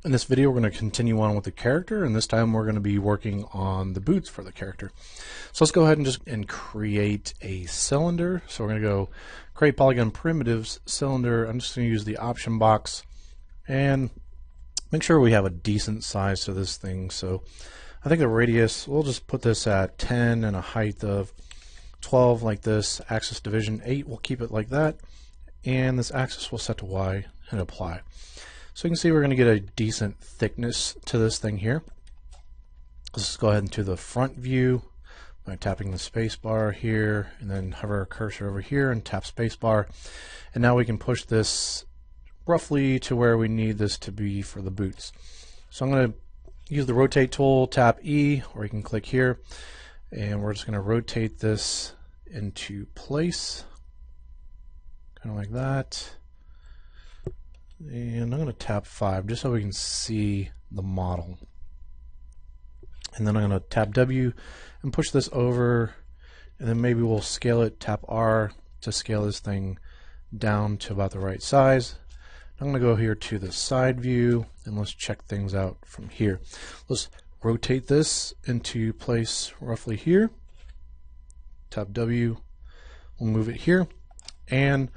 In this video, we're going to continue on with the character, and this time we're going to be working on the boots for the character. So let's go ahead and create a cylinder. So we're going to go create polygon primitives cylinder. I'm just going to use the option box and make sure we have a decent size to this thing. So I think the radius, we'll just put this at 10 and a height of 12 like this. Axis division 8, we'll keep it like that. And this axis we'll set to Y and apply. So you can see we're going to get a decent thickness to this thing here. Let's go ahead into the front view by tapping the space bar here and then hover our cursor over here and tap space bar. And now we can push this roughly to where we need this to be for the boots. So I'm going to use the rotate tool, tap E, or you can click here, and we're just going to rotate this into place, kind of like that. And I'm going to tap 5 just so we can see the model. And then I'm going to tap W and push this over, and then maybe we'll scale it, tap R to scale this thing down to about the right size. I'm going to go here to the side view and let's check things out from here. Let's rotate this into place roughly here. Tap W, we'll move it here. And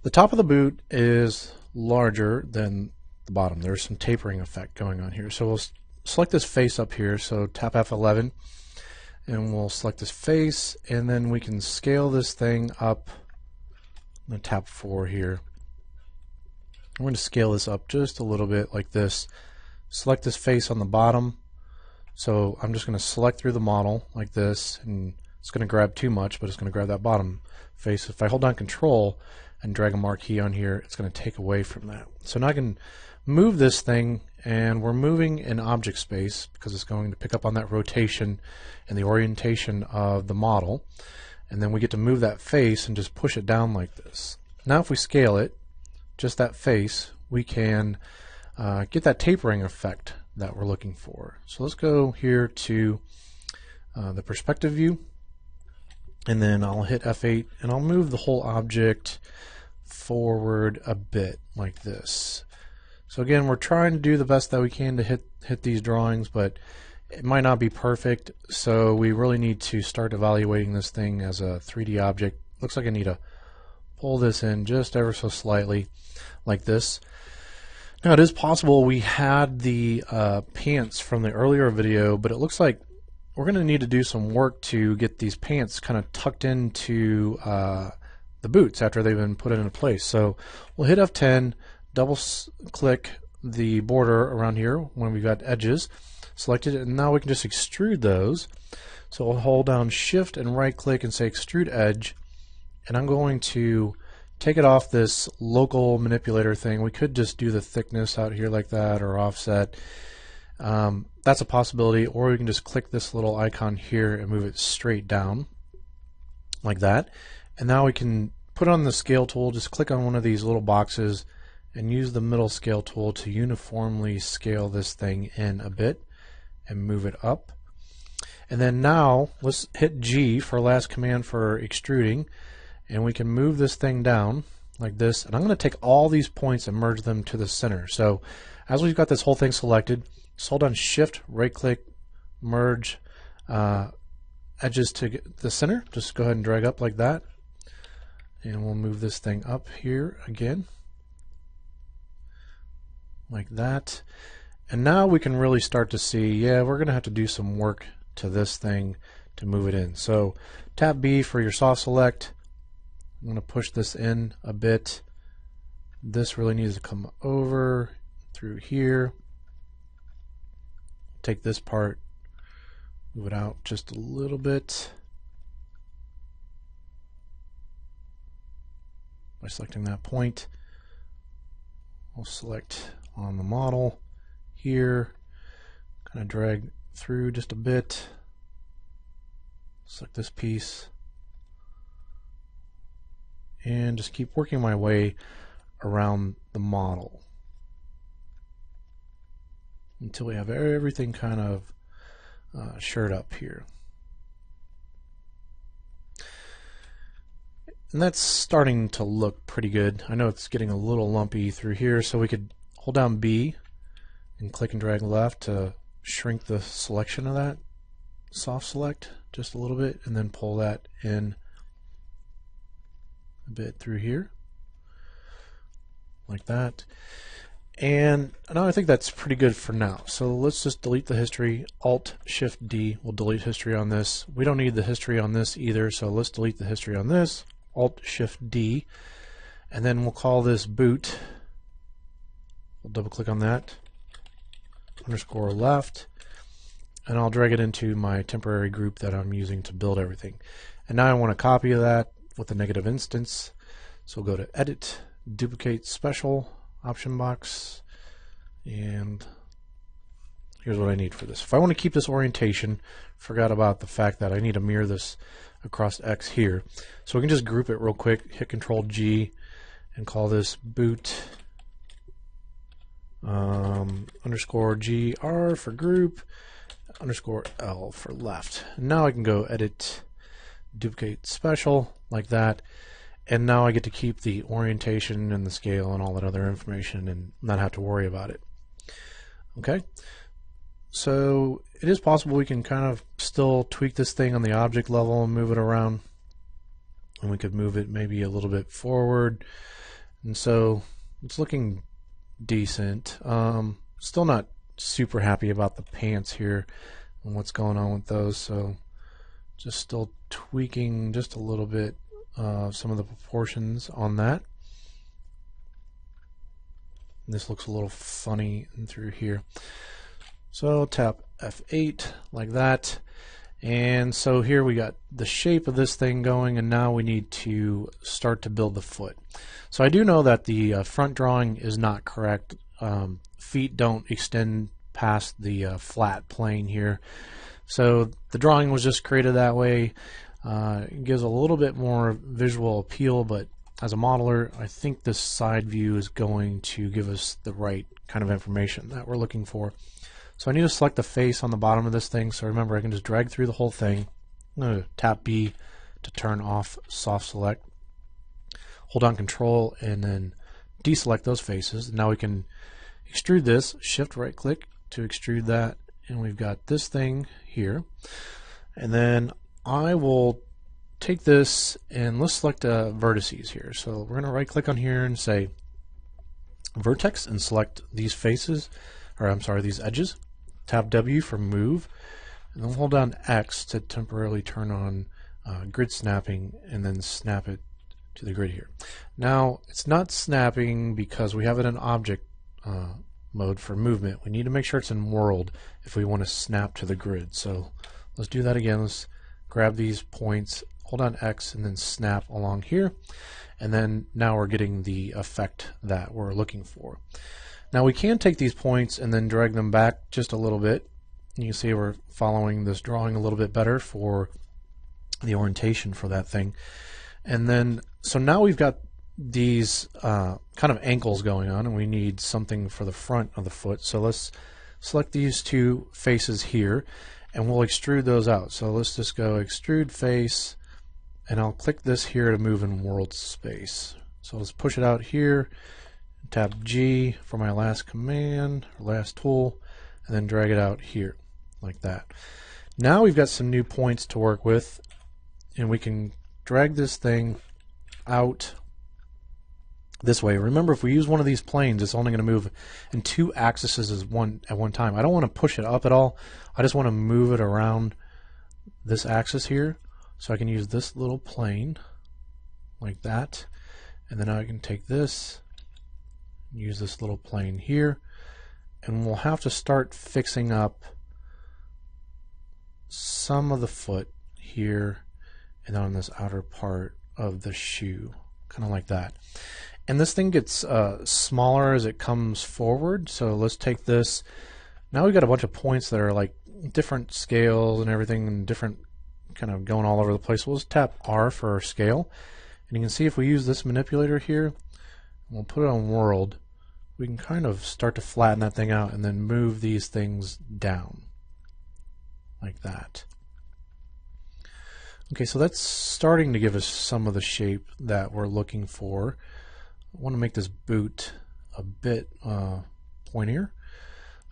the top of the boot is larger than the bottom. There's some tapering effect going on here. So we'll select this face up here. So tap F11 and we'll select this face, and then we can scale this thing up. I'm going to tap 4 here. I'm going to scale this up just a little bit like this. Select this face on the bottom. So I'm just going to select through the model like this, and it's going to grab too much, but it's going to grab that bottom face. If I hold down Control and drag a marquee on here, it's going to take away from that. So now I can move this thing, and we're moving in object space because it's going to pick up on that rotation and the orientation of the model. And then we get to move that face and just push it down like this. Now if we scale it, just that face, we can get that tapering effect that we're looking for. So let's go here to the perspective view, and then I'll hit F8 and I'll move the whole object forward a bit like this. So again, we're trying to do the best that we can to hit these drawings, but it might not be perfect, so we really need to start evaluating this thing as a 3D object. Looks like I need to pull this in just ever so slightly like this. Now it is possible we had the pants from the earlier video, but it looks like we're going to need to do some work to get these pants kind of tucked into the boots after they've been put into place. So we'll hit F10, double click the border around here when we've got edges selected, and now we can just extrude those. So we'll hold down Shift and right click and say extrude edge, and I'm going to take it off this local manipulator thing. We could just do the thickness out here like that, or offset. That's a possibility, or we can just click this little icon here and move it straight down like that. And now we can put on the scale tool, just click on one of these little boxes and use the middle scale tool to uniformly scale this thing in a bit and move it up. And then now let's hit G for last command for extruding, and we can move this thing down like this. And I'm going to take all these points and merge them to the center. So as we've got this whole thing selected, just hold down Shift, right click, merge edges to the center. Just go ahead and drag up like that. And we'll move this thing up here again like that. And now we can really start to see, yeah, we're going to have to do some work to this thing to move it in. So tap B for your soft select. I'm going to push this in a bit. This really needs to come over through here. Take this part, move it out just a little bit by selecting that point. We'll select on the model here, kind of drag through just a bit, select this piece, and just keep working my way around the model until we have everything kind of shored up here. And that's starting to look pretty good. I know it's getting a little lumpy through here, so we could hold down B and click and drag left to shrink the selection of that soft select just a little bit, and then pull that in a bit through here like that. And now I think that's pretty good for now. So let's just delete the history. Alt-Shift-D will delete history on this. We don't need the history on this either, so let's delete the history on this. Alt-Shift-D, and then we'll call this boot. We'll double click on that. Underscore left, and I'll drag it into my temporary group that I'm using to build everything. And now I want a copy of that with a negative instance. So we'll go to Edit, Duplicate Special, Option box, and here's what I need for this. If I want to keep this orientation, forgot about the fact that I need to mirror this across X here. So we can just group it real quick, hit Control G, and call this boot underscore GR for group, underscore L for left. And now I can go Edit, Duplicate Special, like that. And now I get to keep the orientation and the scale and all that other information and not have to worry about it. Okay, so it is possible we can kind of still tweak this thing on the object level and move it around. And we could move it maybe a little bit forward. And so it's looking decent. Still not super happy about the pants here and what's going on with those. So just still tweaking just a little bit. Some of the proportions on that. This looks a little funny through here. So tap F8 like that. And so here we got the shape of this thing going, and now we need to start to build the foot. So I do know that the front drawing is not correct. Feet don't extend past the flat plane here. So the drawing was just created that way. It gives a little bit more visual appeal, but as a modeler, I think this side view is going to give us the right kind of information that we're looking for. So I need to select the face on the bottom of this thing. So remember, I can just drag through the whole thing. I'm going to tap B to turn off soft select. Hold down Control and then deselect those faces. Now we can extrude this. Shift right click to extrude that, and we've got this thing here. And then I will take this and let's select vertices here. So we're going to right click on here and say vertex and select these faces, or I'm sorry, these edges. Tab W for move, and then hold down X to temporarily turn on grid snapping, and then snap it to the grid here. Now it's not snapping because we have it in object mode for movement. We need to make sure it's in world if we want to snap to the grid. So let's do that again. Let's grab these points, hold on X, and then snap along here. And then now we're getting the effect that we're looking for. Now we can take these points and then drag them back just a little bit. You can see we're following this drawing a little bit better for the orientation for that thing. And then, so now we've got these kind of ankles going on, and we need something for the front of the foot. So let's select these two faces here, and we'll extrude those out. So let's just go extrude face, and I'll click this here to move in world space. So let's push it out here, tap G for my last command, or last tool, and then drag it out here, like that. Now we've got some new points to work with, and we can drag this thing out this way. Remember, if we use one of these planes, it's only going to move in two axes at one time. I don't want to push it up at all. I just want to move it around this axis here. So I can use this little plane like that, and then I can take this, use this little plane here, and we'll have to start fixing up some of the foot here and on this outer part of the shoe, kind of like that. And this thing gets smaller as it comes forward. So let's take this. Now we've got a bunch of points that are like different scales and everything, and different kind of going all over the place. We'll just tap R for our scale, and you can see if we use this manipulator here, we'll put it on world, we can kind of start to flatten that thing out and then move these things down like that. Okay, so that's starting to give us some of the shape that we're looking for. I want to make this boot a bit pointier.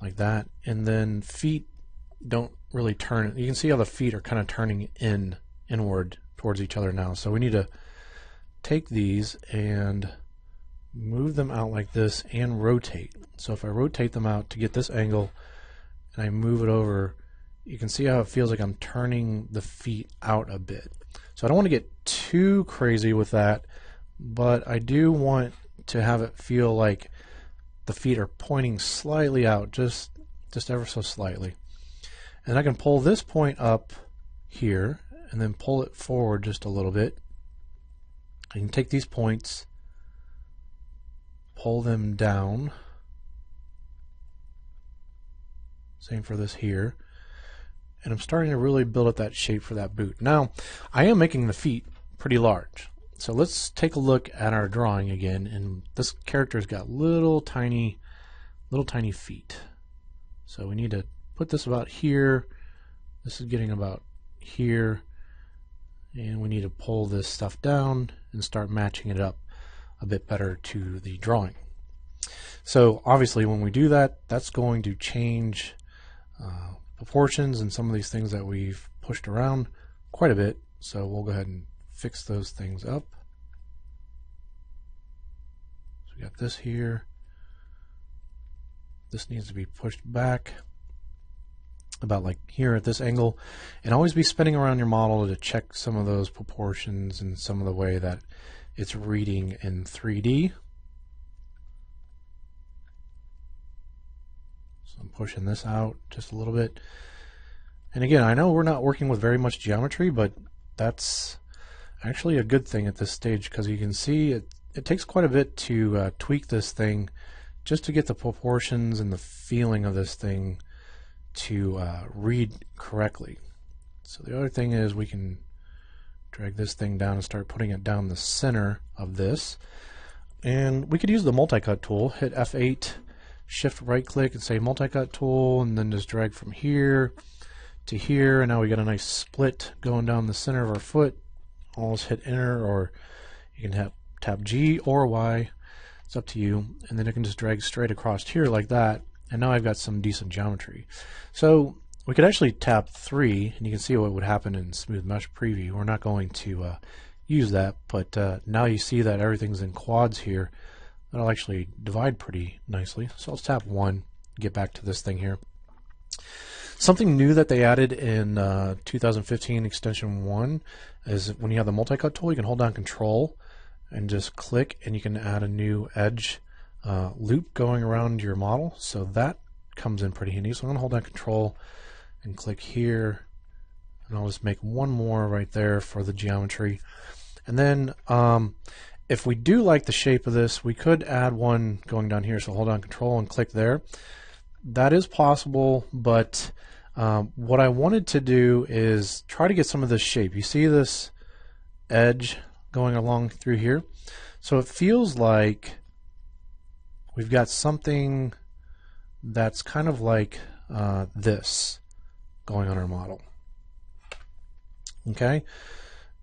like that. And then feet don't really turn. You can see how the feet are kind of turning inward towards each other now. So we need to take these and move them out like this and rotate. So if I rotate them out to get this angle and I move it over, you can see how it feels like I'm turning the feet out a bit. So I don't want to get too crazy with that, but I do want to have it feel like the feet are pointing slightly out, just ever so slightly. And I can pull this point up here and then pull it forward just a little bit. I can take these points, pull them down. Same for this here. And I'm starting to really build up that shape for that boot. Now, I am making the feet pretty large. So let's take a look at our drawing again. And this character's got little tiny feet. So we need to put this about here. This is getting about here. And we need to pull this stuff down and start matching it up a bit better to the drawing. So obviously when we do that, that's going to change proportions and some of these things that we've pushed around quite a bit. So we'll go ahead and fix those things up. So we got this here. This needs to be pushed back about like here at this angle, and always be spinning around your model to check some of those proportions and some of the way that it's reading in 3D. So I'm pushing this out just a little bit. And again, I know we're not working with very much geometry, but that's actually a good thing at this stage, because you can see it takes quite a bit to tweak this thing just to get the proportions and the feeling of this thing to read correctly. So the other thing is we can drag this thing down and start putting it down the center of this. And we could use the multi-cut tool, hit F8, shift right click and say multi-cut tool, and then just drag from here to here, and now we got a nice split going down the center of our foot. Almost hit enter, or you can tap G or Y, it's up to you, and then I can just drag straight across here like that, and now I've got some decent geometry. So we could actually tap 3, and you can see what would happen in Smooth Mesh Preview. We're not going to use that, but now you see that everything's in quads here. That'll actually divide pretty nicely. So let's tap 1, get back to this thing here. Something new that they added in 2015 extension 1 is when you have the multi-cut tool, you can hold down Control and just click, and you can add a new edge loop going around your model. So that comes in pretty handy. So I'm going to hold down Control and click here, and I'll just make one more right there for the geometry. And then if we do like the shape of this, we could add one going down here. So hold down Control and click there. That is possible, but what I wanted to do is try to get some of this shape. You see this edge going along through here? So it feels like we've got something that's kind of like this going on our model. Okay?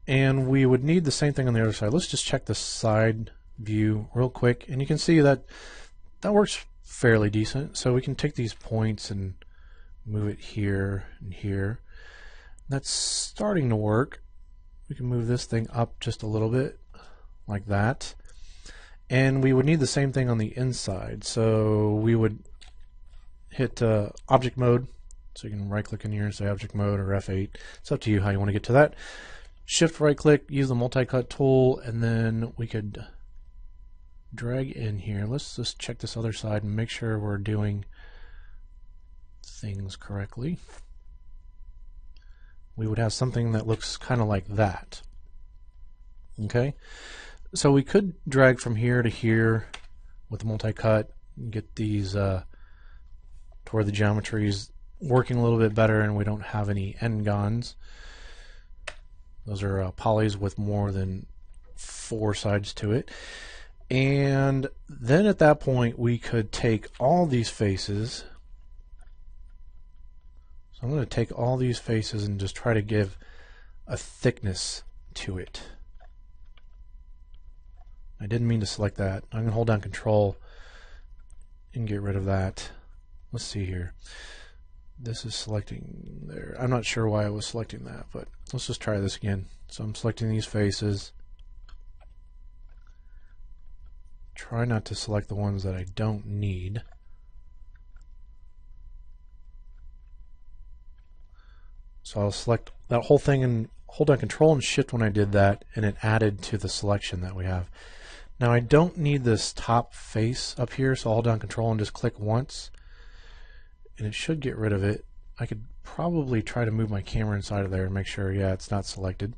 And we would need the same thing on the other side. Let's just check the side view real quick, and you can see that that works fairly decent. So we can take these points and move it here and here. That's starting to work. We can move this thing up just a little bit like that. And we would need the same thing on the inside. So we would hit object mode. So you can right click in here and say object mode or F8. It's up to you how you want to get to that. Shift right click, use the multi-cut tool, and then we could drag in here. Let's just check this other side and make sure we're doing things correctly. We would have something that looks kind of like that. Okay, so we could drag from here to here with the multi-cut and get these to where the geometry is working a little bit better and we don't have any n-gons. Those are polys with more than 4 sides to it. And then at that point we could take all these faces. So I'm going to take all these faces and just try to give a thickness to it. I didn't mean to select that. I'm going to hold down Control and get rid of that let's see here. This is selecting there. I'm not sure why I was selecting that, but let's just try this again. So I'm selecting these faces. Try not to select the ones that I don't need. So I'll select that whole thing and hold down Control and Shift when I did that, and it added to the selection that we have. Now I don't need this top face up here, so I'll hold down Control and just click once, and it should get rid of it. I could probably try to move my camera inside of there and make sure, yeah, it's not selected.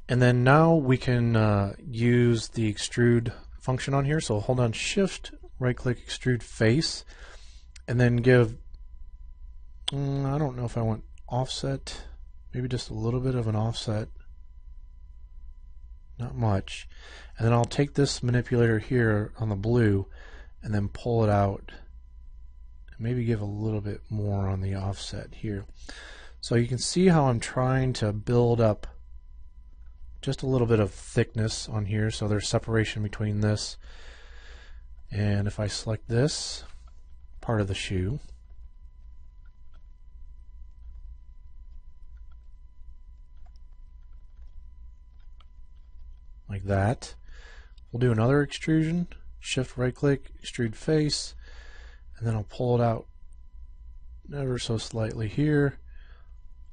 And then now we can use the extrude function on here. So I'll hold down Shift, right click, extrude face, and then give, I don't know if I want offset, maybe just a little bit of an offset, not much. And then I'll take this manipulator here on the blue and then pull it out. Maybe give a little bit more on the offset here. So you can see how I'm trying to build up just a little bit of thickness on here, so there's separation between this. And if I select this part of the shoe, like that, we'll do another extrusion, Shift right click, extrude face, and then I'll pull it out ever so slightly here.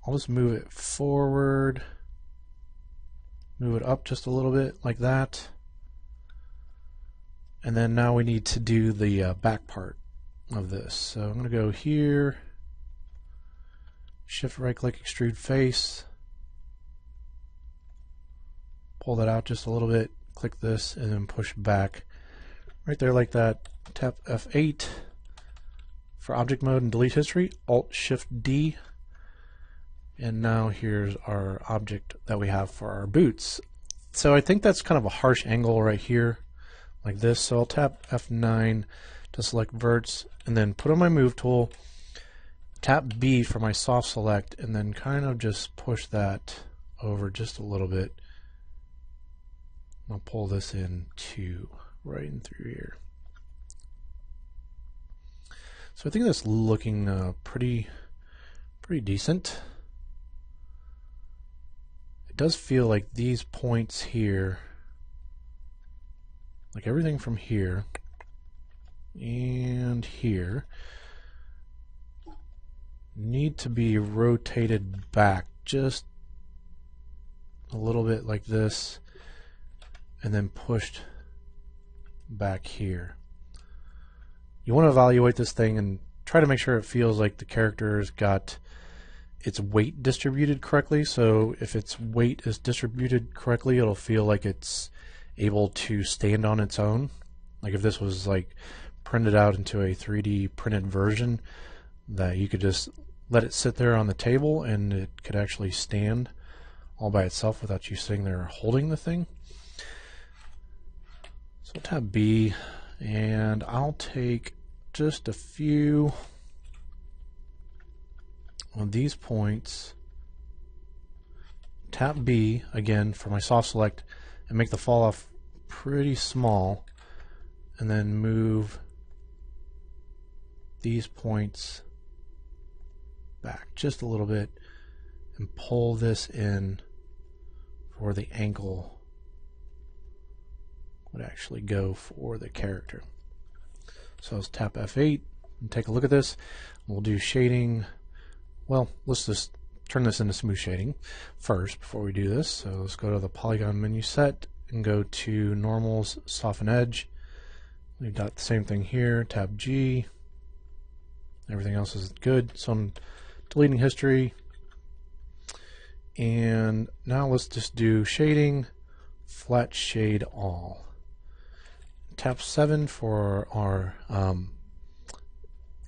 I'll just move it forward, move it up just a little bit like that, and then now we need to do the back part of this. So I'm going to go here, Shift right click, extrude face, pull that out just a little bit, click this, and then push back right there like that. Tap F8 for object mode and delete history, Alt Shift D, and now here's our object that we have for our boots. So I think that's kind of a harsh angle right here, like this. So I'll tap F9 to select verts, and then put on my move tool, tap B for my soft select, and then kind of just push that over just a little bit. I'll pull this in to right in through here. So I think that's looking pretty decent. It does feel like these points here, like everything from here and here, need to be rotated back just a little bit like this, and then pushed back here. You want to evaluate this thing and try to make sure it feels like the character's got its weight distributed correctly. So if its weight is distributed correctly, it'll feel like it's able to stand on its own. Like if this was like printed out into a 3D printed version, that you could just let it sit there on the table and it could actually stand all by itself without you sitting there holding the thing. So I'll tap B, and I'll take just a few on these points, tap B again for my soft select, and make the fall off pretty small, and then move these points back just a little bit and pull this in for the ankle would actually go for the character. So let's tap F8 and take a look at this. We'll do shading. Well, let's just turn this into smooth shading first before we do this. So let's go to the polygon menu set and go to normals, soften edge. We've got the same thing here, tap G. Everything else is good. So I'm deleting history. And now let's just do shading, flat shade all. Tap 7 for our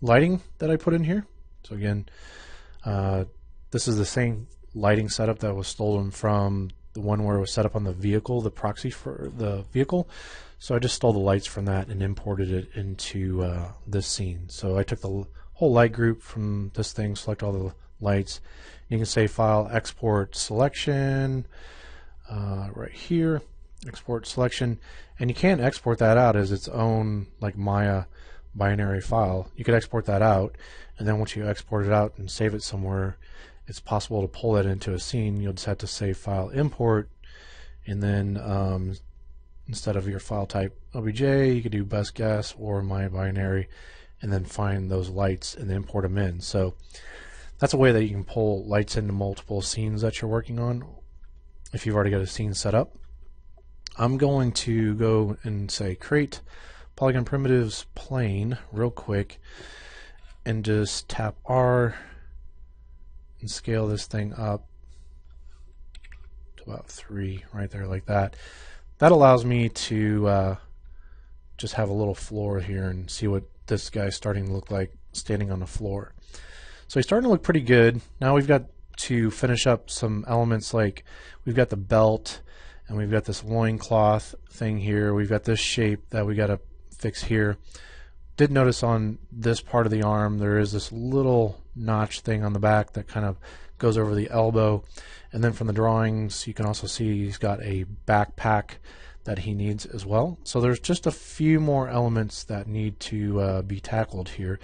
lighting that I put in here. So again, this is the same lighting setup that was stolen from the one where it was set up on the vehicle, the proxy for the vehicle. So I just stole the lights from that and imported it into this scene. So I took the whole light group from this thing, select all the lights. You can say file, export selection, right here, export selection, and you can't export that out as its own like Maya binary file. You could export that out, and then once you export it out and save it somewhere, it's possible to pull that into a scene. You'll just have to say file import, and then instead of your file type OBJ, you could do best guess or my binary, and then find those lights and import them in. So that's a way that you can pull lights into multiple scenes that you're working on if you've already got a scene set up. I'm going to go and say create polygon primitives plane real quick and just tap R and scale this thing up to about 3 right there, like that. That allows me to just have a little floor here and see what this guy's starting to look like standing on the floor. So he's starting to look pretty good. Now we've got to finish up some elements, like we've got the belt and we've got this loincloth thing here. We've got this shape that we got to fix here. Did notice on this part of the arm there is this little notch thing on the back that kind of goes over the elbow, and then from the drawings you can also see he's got a backpack that he needs as well. So there's just a few more elements that need to be tackled here.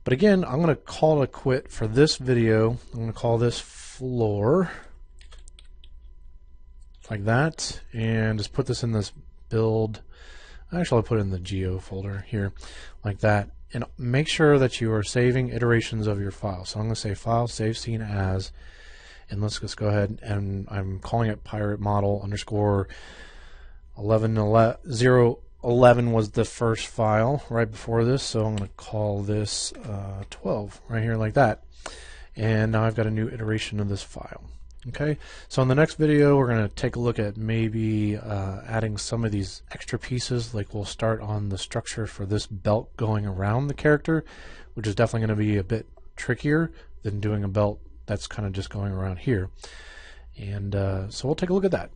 But again, I'm going to call it a quit for this video. I'm going to call this floor, like that, and just put this in this build. Actually, I'll put it in the geo folder here, like that. And make sure that you are saving iterations of your file. So I'm going to say file, save scene as, and let's just go ahead, and I'm calling it pirate model underscore 011 was the first file right before this, so I'm going to call this 12 right here, like that. And now I've got a new iteration of this file. Okay, so in the next video we're going to take a look at maybe adding some of these extra pieces. Like we'll start on the structure for this belt going around the character, which is definitely going to be a bit trickier than doing a belt that's kind of just going around here. And so we'll take a look at that.